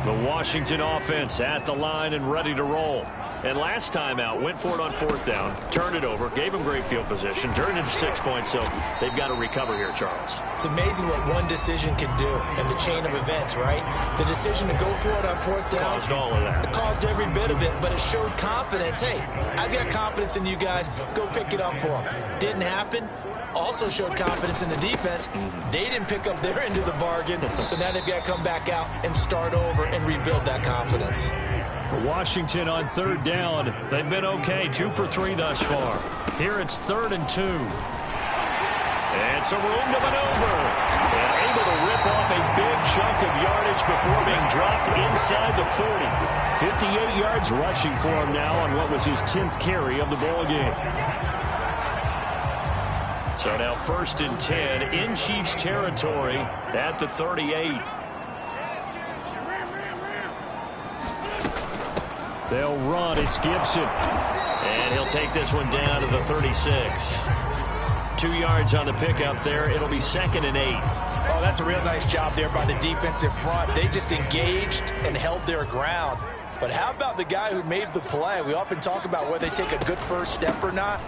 The Washington offense at the line and ready to roll. And last time out, went for it on 4th down, turned it over, gave them great field position, turned into 6 points, so they've got to recover here, Charles. It's amazing what one decision can do in the chain of events, right? The decision to go for it on 4th down. Caused all of that. It caused every bit of it, but it showed confidence. Hey, I've got confidence in you guys. Go pick it up for them. Didn't happen. Also showed confidence in the defense. They didn't pick up their end of the bargain, so now they've got to come back out and start over and rebuild that confidence. Washington on 3rd down. They've been okay, 2 for 3 thus far. Here it's 3rd and 2. And some room to maneuver. And able to rip off a big chunk of yardage before being dropped inside the 40. 58 yards rushing for him now on what was his 10th carry of the ball game. So now 1st and 10 in Chiefs territory at the 38. They'll run. It's Gibson. And he'll take this one down to the 36. 2 yards on the pickup there. It'll be 2nd and 8. Oh, that's a real nice job there by the defensive front. They just engaged and held their ground. But how about the guy who made the play? We often talk about whether they take a good first step or not.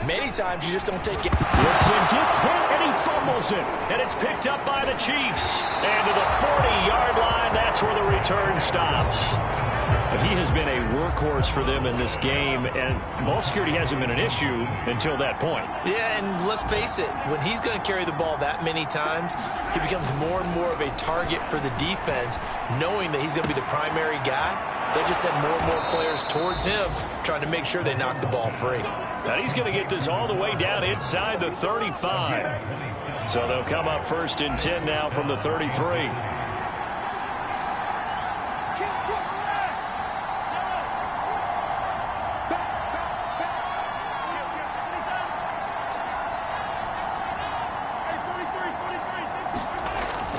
Many times you just don't take it. Gibson gets hit and he fumbles it. And it's picked up by the Chiefs. And to the 40-yard line, that's where the return stops. He has been a workhorse for them in this game, and ball security hasn't been an issue until that point. Yeah, and let's face it, when he's going to carry the ball that many times, he becomes more and more of a target for the defense, knowing that he's going to be the primary guy. They just send more and more players towards him, trying to make sure they knock the ball free. Now he's going to get this all the way down inside the 35. So they'll come up 1st and 10 now from the 33.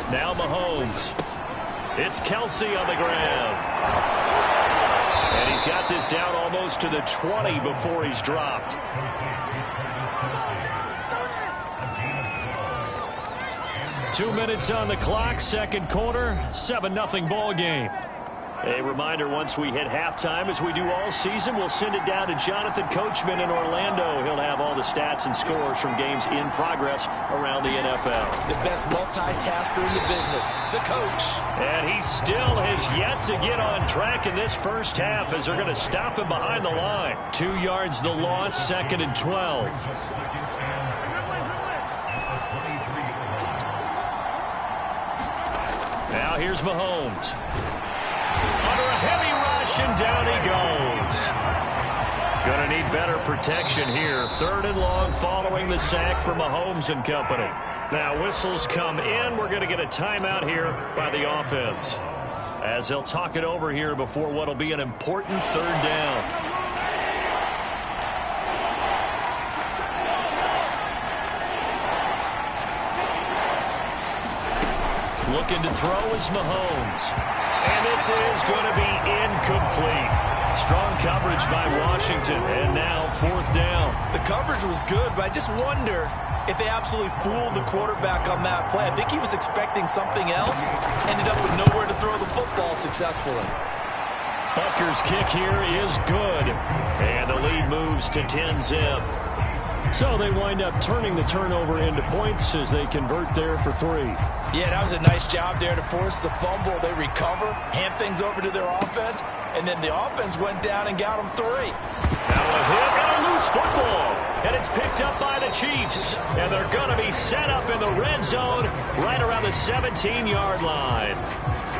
Now Mahomes. It's Kelsey on the ground. And he's got this down almost to the 20 before he's dropped. Two minutes on the clock, 2nd quarter, 7-0 ball game. A reminder, once we hit halftime, as we do all season, we'll send it down to Jonathan Coachman in Orlando. He'll have all the stats and scores from games in progress around the NFL. The best multitasker in the business, the coach. And he still has yet to get on track in this first half as they're going to stop him behind the line. 2 yards the loss, 2nd and 12. Now here's Mahomes. Under a heavy rush, and down he goes. Going to need better protection here. 3rd and long following the sack for Mahomes and company. Now whistles come in. We're going to get a timeout here by the offense, as they'll talk it over here before what will be an important 3rd down. Looking to throw is Mahomes. And this is going to be incomplete. Strong coverage by Washington. And now 4th down. The coverage was good, but I just wonder if they absolutely fooled the quarterback on that play. I think he was expecting something else. Ended up with nowhere to throw the football successfully. Butker's kick here is good. And the lead moves to 10-zip. So they wind up turning the turnover into points as they convert there for 3. Yeah, that was a nice job there to force the fumble. They recover, hand things over to their offense, and then the offense went down and got them 3. Now a hit and a loose football. And it's picked up by the Chiefs. And they're going to be set up in the red zone right around the 17-yard line.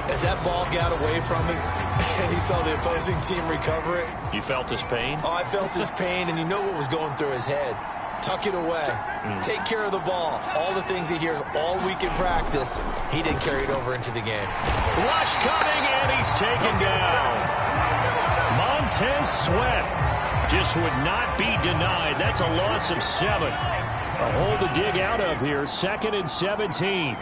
As that ball got away from him, and he saw the opposing team recover it. You felt his pain? Oh, I felt his pain, and you know what was going through his head. Tuck it away. Take care of the ball. All the things he hears all week in practice, he didn't carry it over into the game. Rush coming, and he's taken down. Montez Sweat just would not be denied. That's a loss of 7. A hole to dig out of here. 2nd and 17.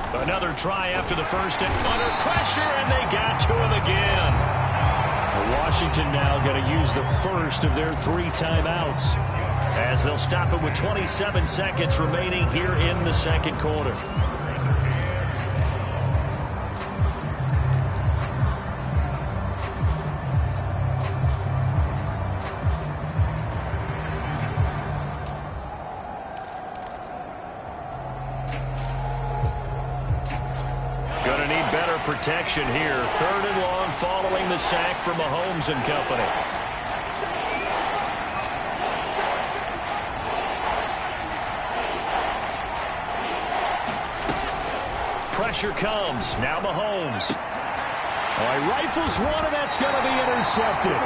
Another try after the first, and under pressure, and they got to him again. Washington now going to use the first of their 3 timeouts. as they'll stop it with 27 seconds remaining here in the second quarter. Going to need better protection here. 3rd and long following the sack from Mahomes and company. Pressure comes. Now Mahomes. Oh, he rifles one, and that's going to be intercepted.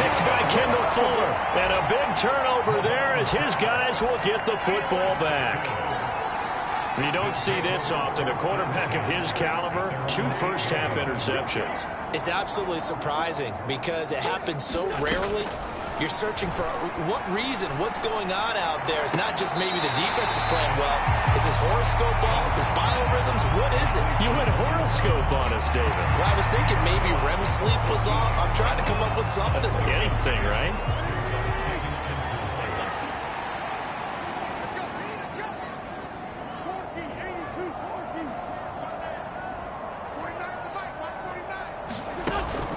Picked by Kendall Fuller. And a big turnover there as his guys will get the football back. You don't see this often. A quarterback of his caliber, 2 first-half interceptions. It's absolutely surprising because it happens so rarely. You're searching for what reason, what's going on out there. It's not just maybe the defense is playing well. Is his horoscope off? His biorhythms? What is it? You went horoscope on us, David. Well, I was thinking maybe REM sleep was off. I'm trying to come up with something. Anything, right?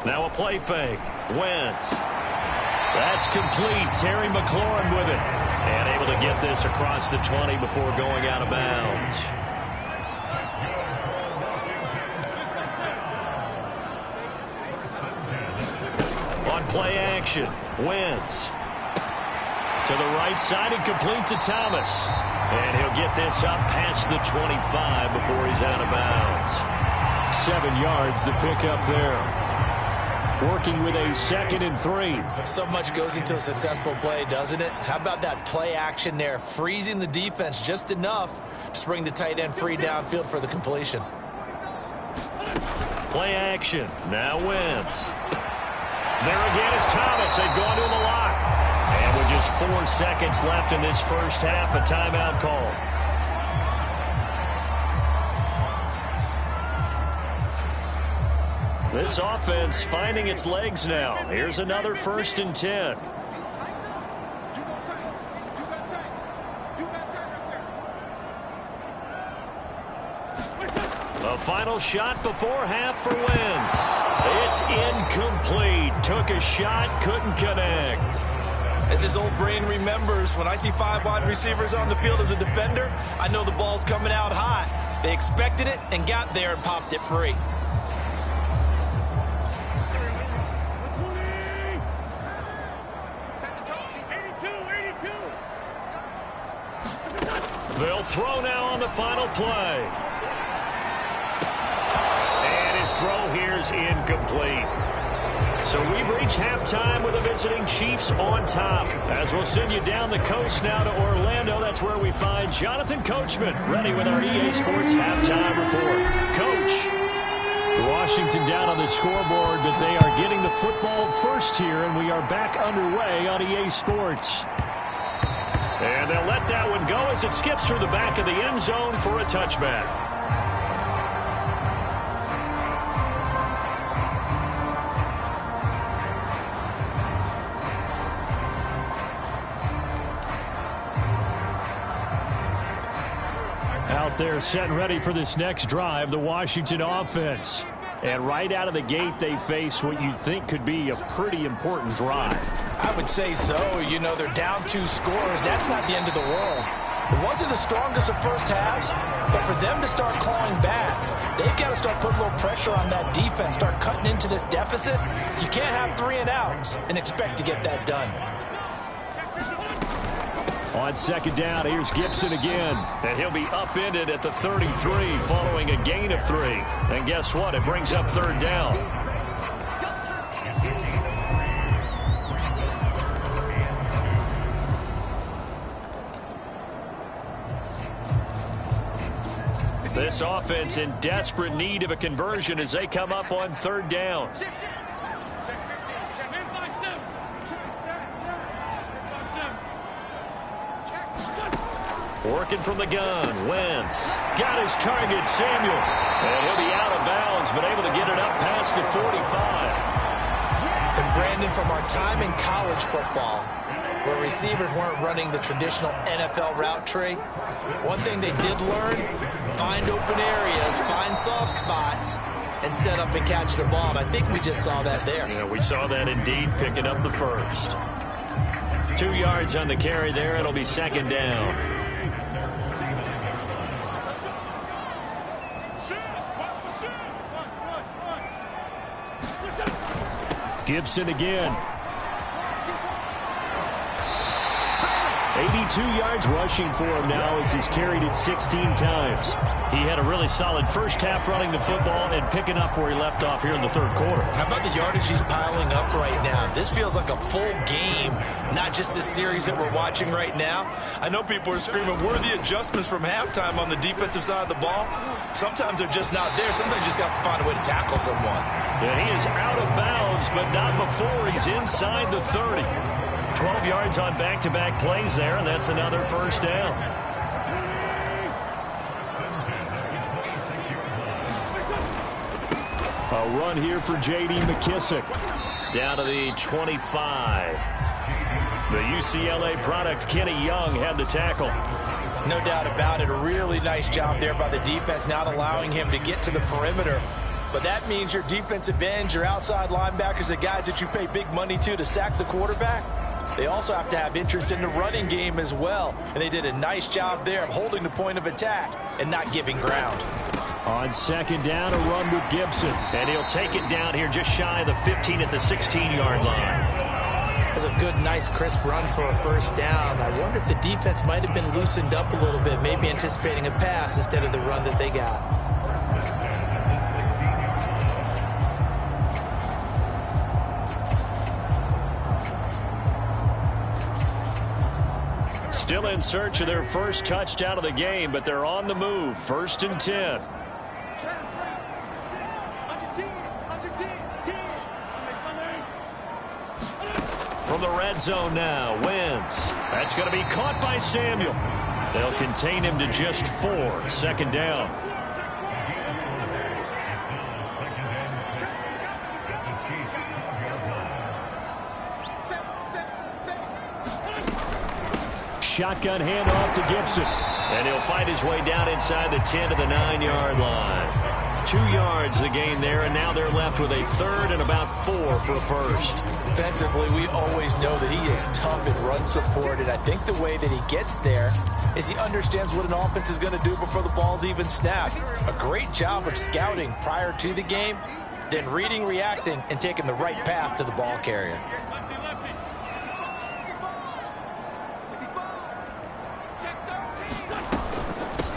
Now a play fake. Wentz. That's complete. Terry McLaurin with it. And able to get this across the 20 before going out of bounds. On play action. Wentz. To the right side and complete to Thomas. And he'll get this up past the 25 before he's out of bounds. 7 yards, the pickup there. Working with a 2nd and 3. So much goes into a successful play, doesn't it? How about that play action there? Freezing the defense just enough to bring the tight end free downfield for the completion. Play action. Now Wentz. There again is Thomas. They've gone to him a lot. And with just 4 seconds left in this first half, a timeout call. This offense finding its legs now. Here's another 1st and 10. A final shot before half for Wentz. It's incomplete. Took a shot, couldn't connect. As his old brain remembers, when I see 5 wide receivers on the field as a defender, I know the ball's coming out hot. They expected it and got there and popped it free. They'll throw now on the final play. And his throw here is incomplete. So we've reached halftime with the visiting Chiefs on top. As we'll send you down the coast now to Orlando, that's where we find Jonathan Coachman ready with our EA Sports halftime report. Coach, Washington down on the scoreboard, but they are getting the football first here, and we are back underway on EA Sports. And they'll let that one go as it skips through the back of the end zone for a touchback. Out there set and ready for this next drive, the Washington offense. And right out of the gate, they face what you'd think could be a pretty important drive. I would say so. You know, they're down 2 scores. That's not the end of the world. It wasn't the strongest of first halves, but for them to start clawing back, they've got to start putting a little pressure on that defense, start cutting into this deficit. You can't have 3 and outs and expect to get that done. On 2nd down, here's Gibson again. And he'll be upended at the 33 following a gain of 3. And guess what? It brings up 3rd down. This offense in desperate need of a conversion as they come up on 3rd down. Working from the gun, Wentz. Got his target, Samuel. And he'll be out of bounds, but able to get it up past the 45. And Brandon, from our time in college football, where receivers weren't running the traditional NFL route tree. One thing they did learn, find open areas, find soft spots, and set up and catch the ball. And I think we just saw that there. Yeah, we saw that indeed, picking up the first. 2 yards on the carry there. It'll be second down. Gibson again. 82 yards rushing for him now as he's carried it 16 times. He had a really solid first half running the football and picking up where he left off here in the third quarter. How about the yardage he's piling up right now? This feels like a full game, not just this series that we're watching right now. I know people are screaming, where are the adjustments from halftime on the defensive side of the ball? Sometimes they're just not there. Sometimes you just have to find a way to tackle someone. Yeah, he is out of bounds, but not before he's inside the 30. 12 yards on back-to-back plays there, and that's another first down. A run here for J.D. McKissick. Down to the 25. The UCLA product, Kenny Young, had the tackle. No doubt about it. A really nice job there by the defense, not allowing him to get to the perimeter. But that means your defensive ends, your outside linebackers, the guys that you pay big money to sack the quarterback, they also have to have interest in the running game as well. And they did a nice job there of holding the point of attack and not giving ground. On second down, a run with Gibson. And he'll take it down here just shy of the 15 at the 16-yard line. That's a good, nice, crisp run for a first down. I wonder if the defense might have been loosened up a little bit, maybe anticipating a pass instead of the run that they got. Still in search of their first touchdown of the game, but they're on the move. 1st and 10. From the red zone now, Wentz. That's going to be caught by Samuel. They'll contain him to just 4. 2nd down. Shotgun handoff to Gibson. And he'll fight his way down inside the 10 to the 9-yard line. 2 yards the gain there, and now they're left with a 3rd and about 4 for first. Defensively, we always know that he is tough and run supported. I think the way that he gets there is he understands what an offense is going to do before the ball's even snapped. A great job of scouting prior to the game, then reading, reacting, and taking the right path to the ball carrier.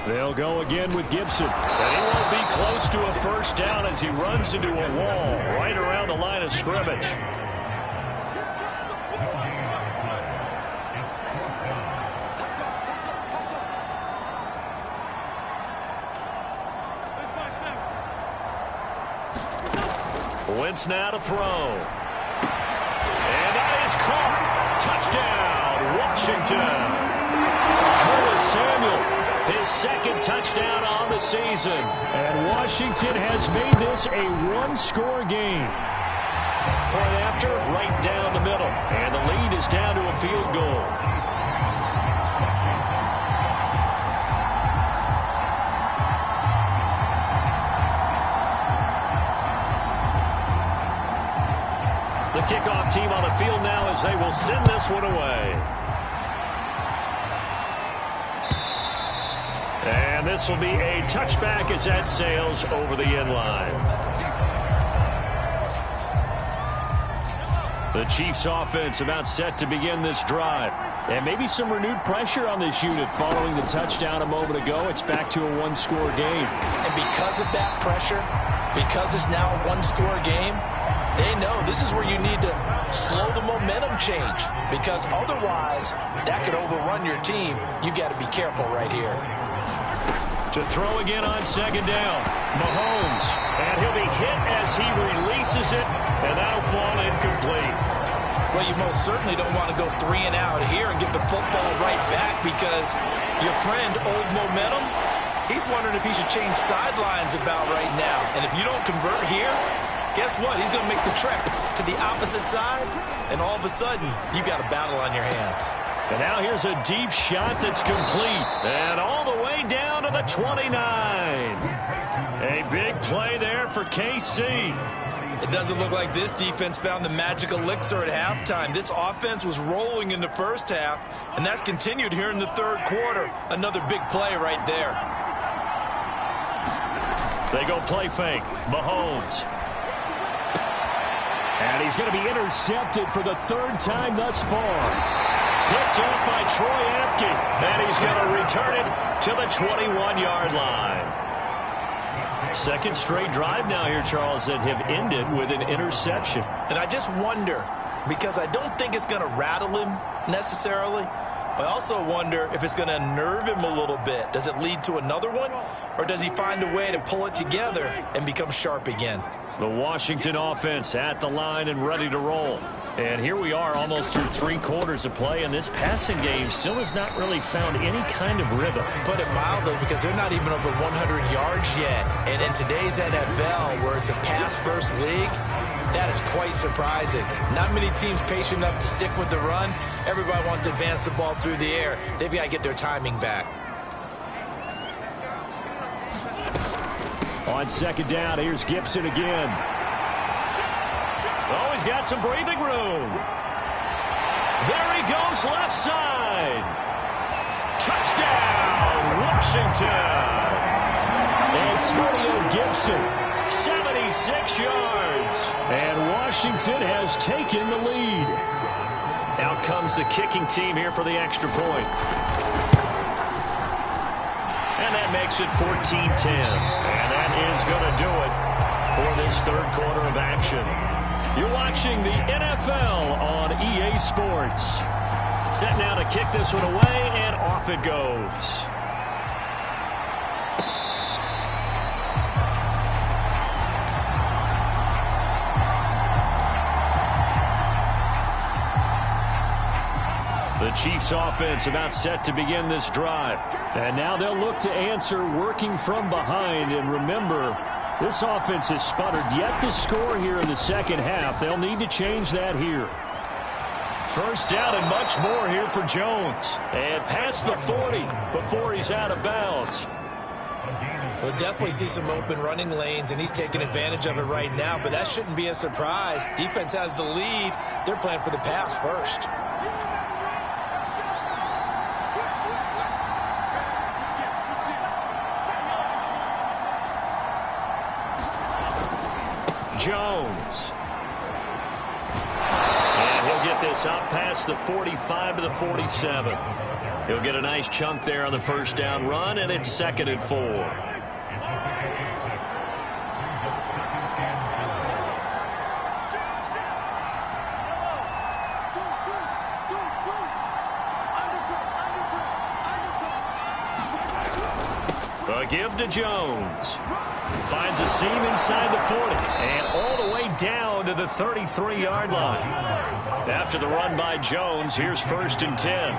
They'll go again with Gibson. And he won't be close to a first down as he runs into a wall right around the line of scrimmage. Wentz now to throw. And that is caught. Touchdown, Washington. Curtis Samuel. His 2nd touchdown on the season. And Washington has made this a one-score game. Point after, right down the middle. And the lead is down to a field goal. The kickoff team on the field now as they will send this one away. And this will be a touchback as that sails over the end line. The Chiefs offense about set to begin this drive. And maybe some renewed pressure on this unit following the touchdown a moment ago. It's back to a one-score game. And because of that pressure, because it's now a one-score game, they know this is where you need to slow the momentum change. Because otherwise, that could overrun your team. You've got to be careful right here. To throw again on 2nd down. Mahomes. And he'll be hit as he releases it. And that'll fall incomplete. Well, you most certainly don't want to go 3 and out here and get the football right back because your friend, Old Momentum, he's wondering if he should change sidelines about right now. And if you don't convert here, guess what? He's going to make the trek to the opposite side, and all of a sudden, you've got a battle on your hands. And now here's a deep shot that's complete. And all the way down to the 29. A big play there for KC. It doesn't look like this defense found the magic elixir at halftime. This offense was rolling in the first half, and that's continued here in the third quarter. Another big play right there. They go play fake. Mahomes. And he's going to be intercepted for the third time thus far. Picked off by Troy Apke. And he's going to return it to the 21-yard line. Second straight drive now here, Charles, that have ended with an interception. And I just wonder, because I don't think it's going to rattle him necessarily, but I also wonder if it's going to unnerve him a little bit. Does it lead to another one, or does he find a way to pull it together and become sharp again? The Washington offense at the line and ready to roll. And here we are almost through 3 quarters of play, and this passing game still has not really found any kind of rhythm. Put it mildly, because they're not even over 100 yards yet. And in today's NFL, where it's a pass-first league, that is quite surprising. Not many teams patient enough to stick with the run. Everybody wants to advance the ball through the air. They've got to get their timing back. On second down, here's Gibson again. Oh, he's got some breathing room. There he goes, left side. Touchdown, Washington. Antonio Gibson, 76 yards. And Washington has taken the lead. Out comes the kicking team here for the extra point. And that makes it 14-10. And that is going to do it for this third quarter of action. You're watching the NFL on EA Sports. Set now to kick this one away, and off it goes. The Chiefs offense about set to begin this drive. And now they'll look to answer working from behind. And remember, this offense has sputtered yet to score here in the second half. They'll need to change that here. First down and much more here for Jones. And past the 40 before he's out of bounds. We'll definitely see some open running lanes, and he's taking advantage of it right now. But that shouldn't be a surprise. Defense has the lead. They're playing for the pass first. Jones. And he'll get this up past the 45 to the 47. He'll get a nice chunk there on the first down run, and it's 2nd and 4. A give to Jones. Finds a seam inside the 40 and all the way down to the 33-yard line. After the run by Jones, here's 1st and 10.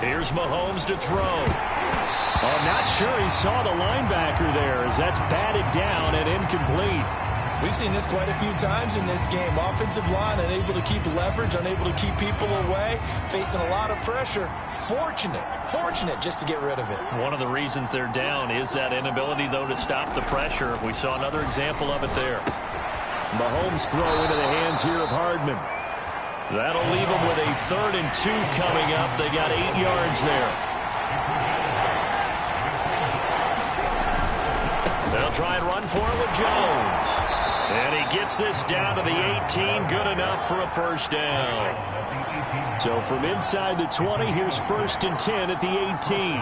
Here's Mahomes to throw. I'm not sure he saw the linebacker there as that's batted down and incomplete. We've seen this quite a few times in this game. Offensive line unable to keep leverage, unable to keep people away, facing a lot of pressure. Fortunate just to get rid of it. One of the reasons they're down is that inability, though, to stop the pressure. We saw another example of it there. Mahomes throw into the hands here of Hardman. That'll leave them with a 3rd and 2 coming up. They got 8 yards there. They'll try and run for it with Jones. And he gets this down to the 18. Good enough for a first down. So from inside the 20, here's 1st and 10 at the 18.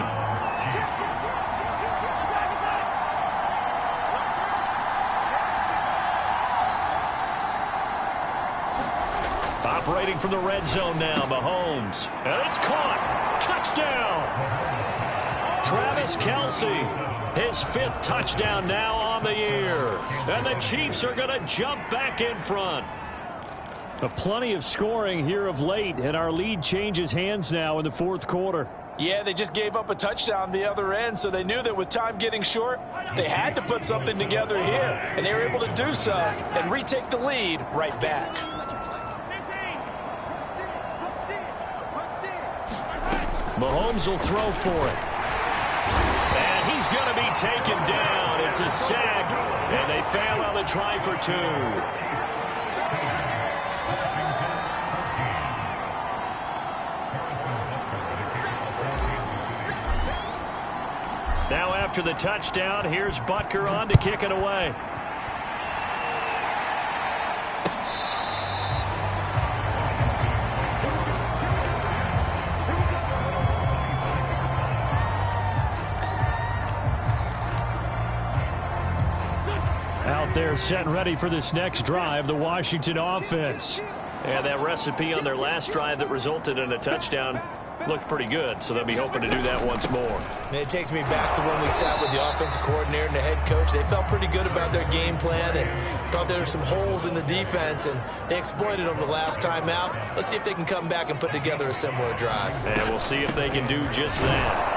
Operating from the red zone now, Mahomes. And it's caught. Touchdown. Travis Kelce. His 5th touchdown now on the year. And the Chiefs are going to jump back in front. Plenty of scoring here of late, and our lead changes hands now in the 4th quarter. Yeah, they just gave up a touchdown the other end, so they knew that with time getting short, they had to put something together here, and they were able to do so and retake the lead right back. Mahomes will throw for it. And he's going to be taken down. It's a sack, and they fail on the try for 2. Now after the touchdown, here's Butker on to kick it away. Out there set ready for this next drive, the Washington offense. And that recipe on their last drive that resulted in a touchdown looked pretty good, so they'll be hoping to do that once more. And it takes me back to when we sat with the offensive coordinator and the head coach. They felt pretty good about their game plan and thought there were some holes in the defense, and they exploited them the last time out. Let's see if they can come back and put together a similar drive. And we'll see if they can do just that.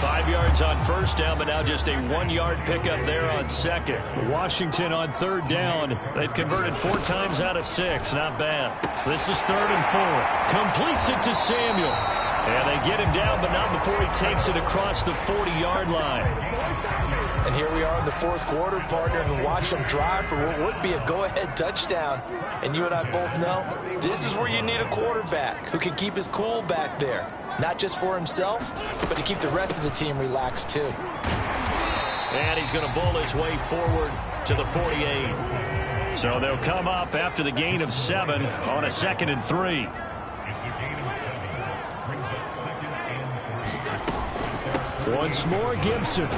5 yards on first down, but now just a 1-yard pickup there on second. Washington on third down. They've converted 4 times out of 6. Not bad. This is 3rd and 4. Completes it to Samuel. And they get him down, but not before he takes it across the 40-yard line. And here we are in the 4th quarter, partner, and watch them drive for what would be a go-ahead touchdown. And you and I both know this is where you need a quarterback who can keep his cool back there. Not just for himself, but to keep the rest of the team relaxed too. And he's going to bull his way forward to the 48. So they'll come up after the gain of 7 on a 2nd and 3. Once more, Gibson.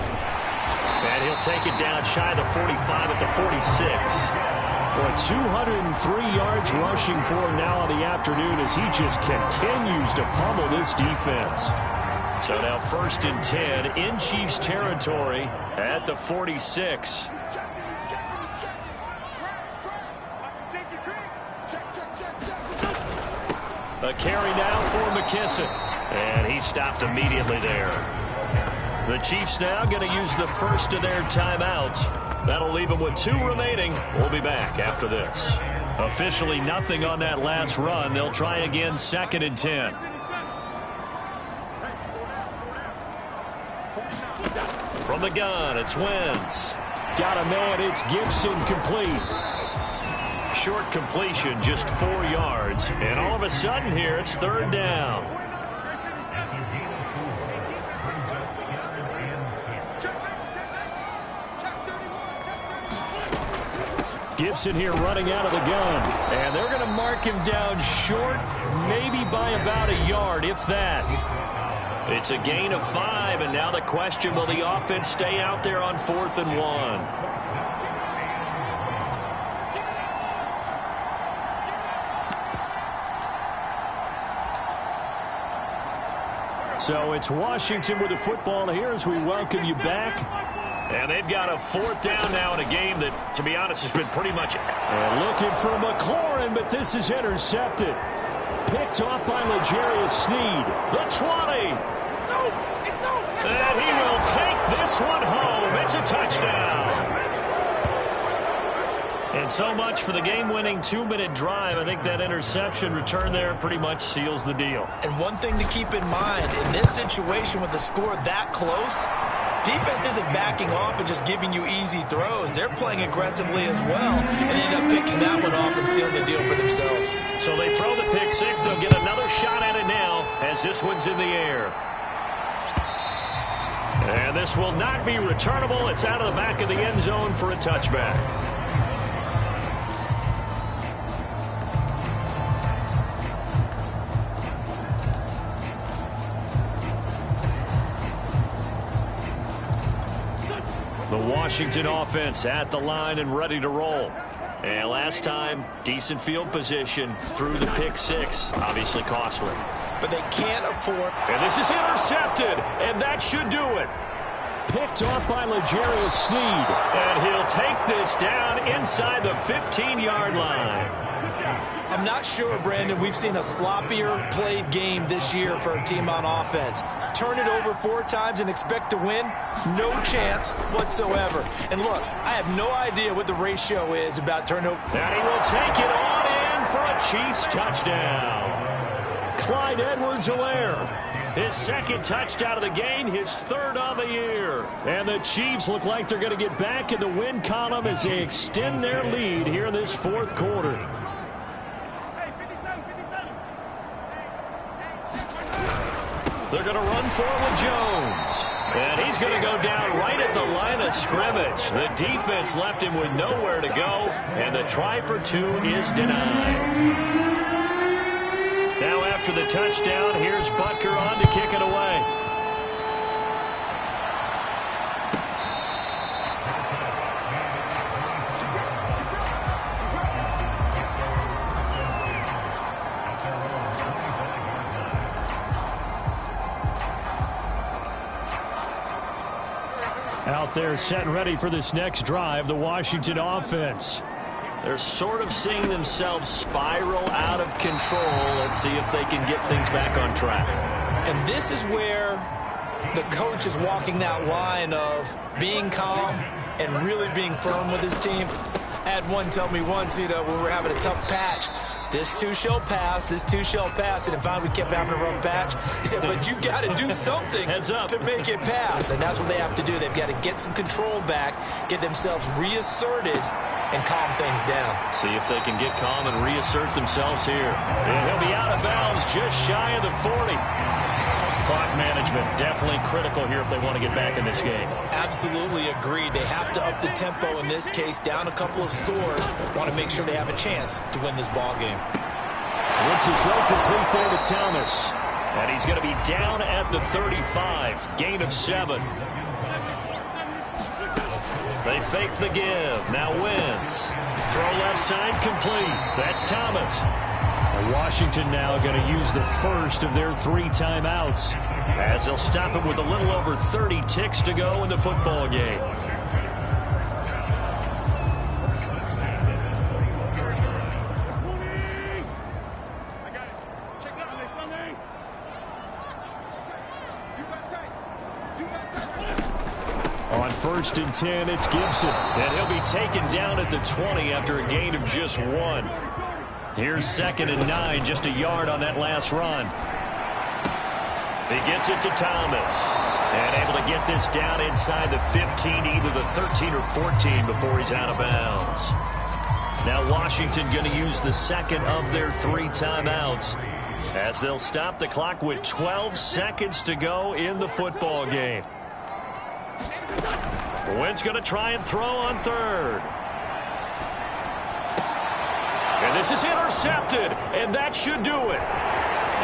And he'll take it down shy of the 45 at the 46. Well, 203 yards rushing for him now on the afternoon as he just continues to pummel this defense. So now 1st and 10 in Chiefs territory at the 46. A carry now for McKissick. And he stopped immediately there. The Chiefs now going to use the first of their timeouts. That'll leave them with 2 remaining. We'll be back after this. Officially nothing on that last run. They'll try again 2nd and 10. From the gun, it's Wentz. Got a man, it's Gibson complete. Short completion, just 4 yards. And all of a sudden here, it's 3rd down. Gibson here running out of the gun. And they're going to mark him down short, maybe by about a yard, if that. It's a gain of 5, and now the question, will the offense stay out there on 4th and 1? So it's Washington with the football here as we welcome you back. And they've got a 4th down now in a game that, to be honest, has been pretty much... And looking for McLaurin, but this is intercepted. Picked off by L'Jarius Sneed. The 20. And he will take this one home. It's a touchdown. And so much for the game-winning 2-minute drive. I think that interception return there pretty much seals the deal. And one thing to keep in mind, in this situation with the score that close, defense isn't backing off and just giving you easy throws. They're playing aggressively as well and end up picking that one off and sealing the deal for themselves. So they throw the pick 6. They'll get another shot at it now as this one's in the air. And this will not be returnable. It's out of the back of the end zone for a touchback. The Washington offense at the line and ready to roll. And last time, decent field position through the pick 6. Obviously costly. But they can't afford... And this is intercepted, and that should do it. Picked off by L'Jarius Sneed. And he'll take this down inside the 15-yard line. A I'm not sure, Brandon, we've seen a sloppier played game this year for a team on offense. Turn it over 4 times and expect to win? No chance whatsoever. And look, I have no idea what the ratio is about turnover. And he will take it on in for a Chiefs touchdown. Clyde Edwards-Helaire. His second touchdown of the game, his 3rd of the year. And the Chiefs look like they're going to get back in the win column as they extend their lead here in this 4th quarter. They're going to run forward with Jones. And he's going to go down right at the line of scrimmage. The defense left him with nowhere to go, and the try for 2 is denied. Now after the touchdown, here's Butker on to kick it away. Out there set and ready for this next drive, the Washington offense. They're sort of seeing themselves spiral out of control. Let's see if they can get things back on track. And this is where the coach is walking that line of being calm and really being firm with his team. I had one tell me once, when we were having a tough patch, this too shall pass, this too shall pass. And finally we kept having a rough patch. He said, but you got to do something to make it pass. And that's what they have to do. They've got to get some control back, get themselves reasserted, and calm things down. See if they can get calm and reassert themselves here. And he'll be out of bounds just shy of the 40. Clock management definitely critical here if they want to get back in this game. Absolutely agreed. They have to up the tempo in this case, down a couple of scores. Want to make sure they have a chance to win this ball game. Wins the throw complete there to Thomas. And he's going to be down at the 35. Gain of 7. They fake the give. Now Wentz. Throw left side complete. That's Thomas. Washington now going to use the first of their 3 timeouts as they'll stop it with a little over 30 ticks to go in the football game. On 1st and 10, it's Gibson. And he'll be taken down at the 20 after a gain of just 1. Here's 2nd and 9, just a yard on that last run. He gets it to Thomas. And able to get this down inside the 15, either the 13 or 14 before he's out of bounds. Now Washington going to use the 2nd of their 3 timeouts as they'll stop the clock with 12 seconds to go in the football game. Wentz going to try and throw on 3rd. And this is intercepted, and that should do it.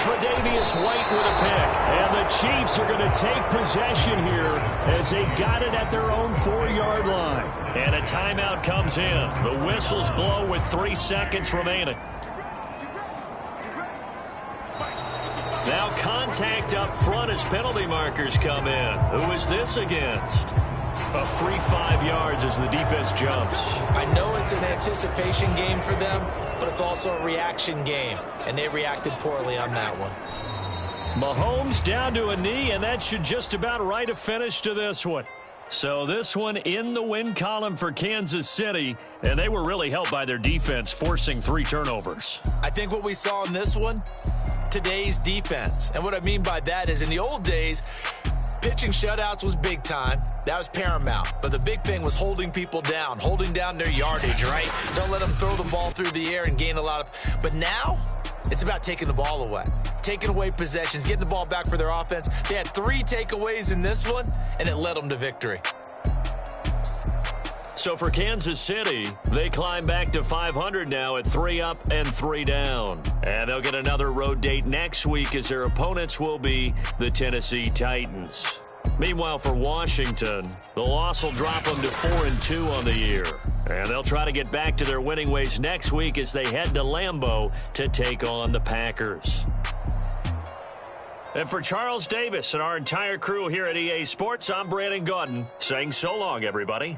Tre'Davious White with a pick. And the Chiefs are going to take possession here as they got it at their own 4-yard line. And a timeout comes in. The whistles blow with 3 seconds remaining. Now contact up front as penalty markers come in. Who is this against? A free 5 yards as the defense jumps. I know it's an anticipation game for them, but it's also a reaction game, and they reacted poorly on that one. Mahomes down to a knee, and that should just about write a finish to this one. So this one in the win column for Kansas City, and they were really helped by their defense forcing 3 turnovers. I think what we saw in this one, today's defense. And what I mean by that is in the old days, pitching shutouts was big time. That was paramount. But the big thing was holding people down, holding down their yardage, right? Don't let them throw the ball through the air and gain a lot of... But now, it's about taking the ball away. Taking away possessions, getting the ball back for their offense. They had 3 takeaways in this one, and it led them to victory. So for Kansas City, they climb back to 500 now at 3 up and 3 down. And they'll get another road date next week as their opponents will be the Tennessee Titans. Meanwhile, for Washington, the loss will drop them to 4-2 on the year. And they'll try to get back to their winning ways next week as they head to Lambeau to take on the Packers. And for Charles Davis and our entire crew here at EA Sports, I'm Brandon Gaudin saying so long, everybody.